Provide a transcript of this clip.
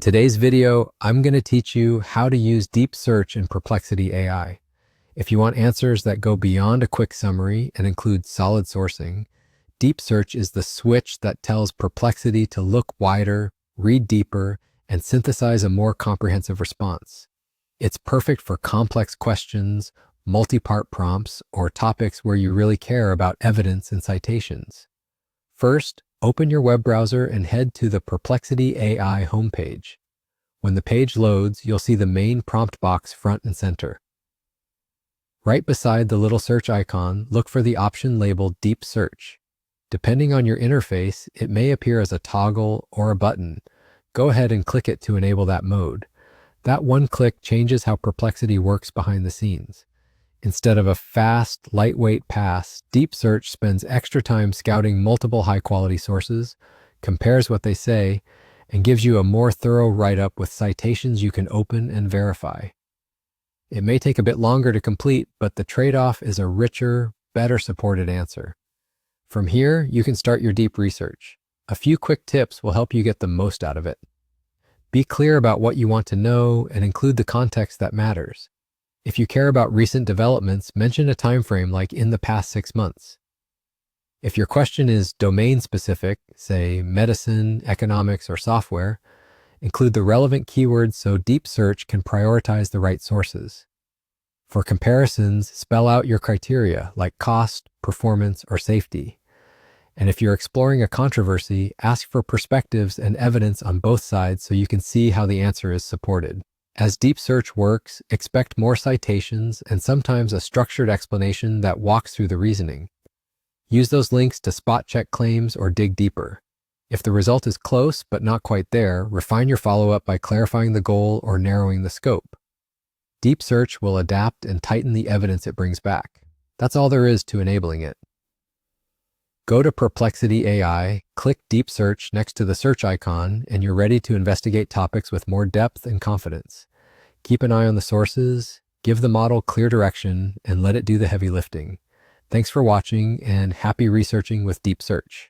today's video, I'm going to teach you how to use deep search in Perplexity AI. If you want answers that go beyond a quick summary and include solid sourcing, deep search is the switch that tells Perplexity to look wider, read deeper, and synthesize a more comprehensive response. It's perfect for complex questions, multi-part prompts, or topics where you really care about evidence and citations. First, open your web browser and head to the Perplexity AI homepage. When the page loads, you'll see the main prompt box front and center. Right beside the little search icon, look for the option labeled Deep Search. Depending on your interface, it may appear as a toggle or a button. Go ahead and click it to enable that mode. That one click changes how Perplexity works behind the scenes. Instead of a fast, lightweight pass, Deep Search spends extra time scouting multiple high-quality sources, compares what they say, and gives you a more thorough write-up with citations you can open and verify. It may take a bit longer to complete, but the trade-off is a richer, better supported answer. From here, you can start your deep research. A few quick tips will help you get the most out of it. Be clear about what you want to know and include the context that matters. If you care about recent developments, mention a time frame like in the past 6 months. If your question is domain-specific, say medicine, economics, or software, include the relevant keywords so deep search can prioritize the right sources. For comparisons, spell out your criteria like cost, performance, or safety. And if you're exploring a controversy, ask for perspectives and evidence on both sides so you can see how the answer is supported. As deep search works, expect more citations and sometimes a structured explanation that walks through the reasoning. Use those links to spot check claims or dig deeper. If the result is close but not quite there, refine your follow-up by clarifying the goal or narrowing the scope. Deep search will adapt and tighten the evidence it brings back. That's all there is to enabling it. Go to Perplexity AI, click Deep Search next to the search icon, and you're ready to investigate topics with more depth and confidence. Keep an eye on the sources, give the model clear direction, and let it do the heavy lifting. Thanks for watching, and happy researching with Deep Search.